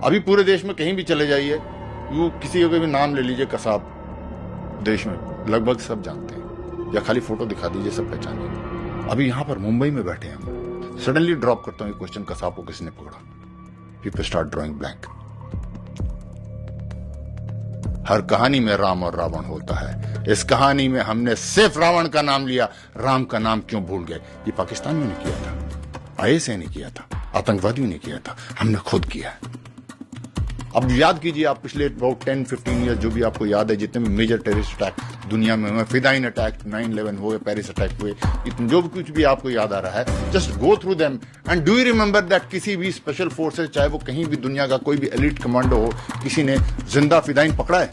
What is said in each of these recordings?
अभी पूरे देश में कहीं भी चले जाइए, यू किसी का भी नाम ले लीजिए कसाब, देश में लगभग सब जानते हैं, या खाली फोटो दिखा दीजिए सब पहचानेंगे। अभी यहां पर मुंबई में बैठे हैं हम, सडनली ड्रॉप करता हूं क्वेश्चन, कसाब को किसने पकड़ा? People start drawing blank. हर कहानी में राम और रावण होता है, इस कहानी में हमने सिर्फ रावण का नाम लिया, राम का नाम क्यों भूल गए? ये पाकिस्तानियों ने किया था, आईएसआई ने किया था, आतंकवादियों ने किया था, हमने खुद किया। अब याद कीजिए आप पिछले अबाउट 10-15 ईयर जो भी आपको याद है, जितने भी मेजर टेररिस्ट अटैक दुनिया में हुए, फिदाइन अटैक, 9/11 हुए, पेरिस अटैक हुए, जो भी कुछ भी आपको याद आ रहा है, just go through them and do you remember that किसी भी स्पेशल फोर्सेस, चाहे वो कहीं भी दुनिया का कोई भी एलिट कमांडो हो, किसी ने जिंदा फिदाइन पकड़ा है?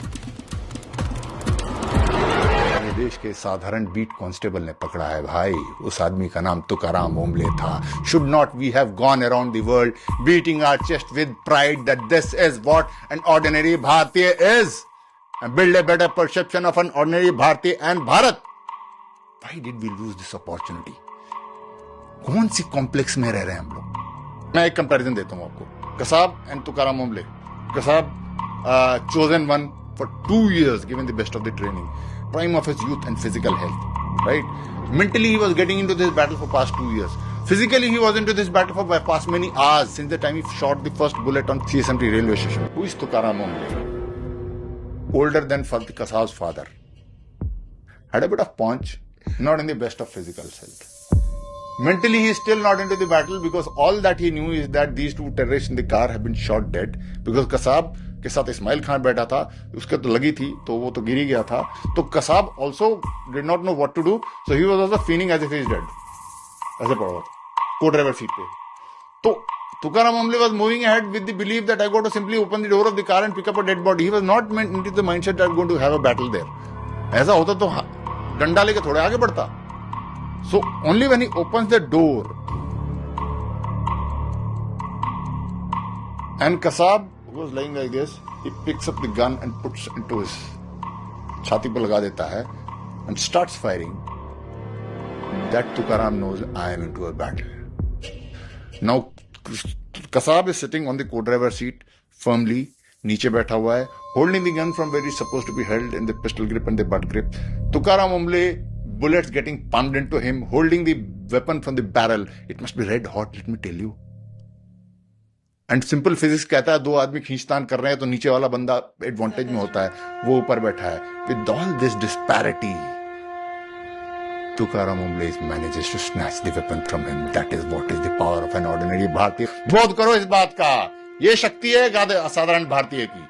देश के साधारण बीट कांस्टेबल ने पकड़ा है भाई। उस आदमी का नाम तुकाराम ओम्बले था। Should not we have gone around the world beating our chest with pride that this is what an ordinary भारतीय is and build a better perception of an ordinary Bharati and Bharat? Why did we lose this opportunity? कौन C complex में रह रहे हैं हम लोग? मैं एक कंपैरिजन देता हूं आपको, Kasab and Tukaram Omble. Kasab chosen one for 2 years, given the best of the training, prime of his youth and physical health, right? Mentally he was getting into this battle for past 2 years. Physically he was into this battle for past many hours, since the time he shot the first bullet on CSMT railway station. Who is Tukaram Ombole? Older than Kasab's father. Had a bit of punch, not in the best of physical health. Mentally he is still not into the battle, because all that he knew is that these two terrorists in the car have been shot dead, because Kasab के साथ इस्माइल खान बैठा था, उसके तो लगी थी तो वो तो गिर ही गया था। तो Kasab also did not know what to do, so he was also feeling as if he is dead. ऐसे पड़ा हुआ को ड्राइवर सीट पे। तो Tukaram Ombole was moving ahead with the belief that I got to simply open the door of the car and pick up a dead body. He was not meant into the mindset that I'm going to have a battle there. ऐसा होता तो डंडा लेके थोड़े आगे बढ़ता। So only when he opens the door and Kasab was lying like this, he picks up the gun and puts into his छाती पर लगा देता है and starts firing. That Tukaram knows I am into a battle. Now Kasab is sitting on the co-driver seat firmly, नीचे बैठा हुआ है, holding the gun from where it's supposed to be held in the pistol grip and the butt grip. Tukaram Ombole, bullets getting pumped into him, holding the weapon from the barrel. It must be red hot, let me tell you. And simple physics कहता है दो आदमी खींचतान कर रहे हैं तो नीचे वाला बंदा एडवांटेज में होता है, वो ऊपर बैठा है. With all this disparity, Tukaram Ombole manages to snatch the weapon from him. That is what is the power of an ordinary Bharatiya. बोध करो इस बात का, ये शक्ति है असाधारण भारतीय की.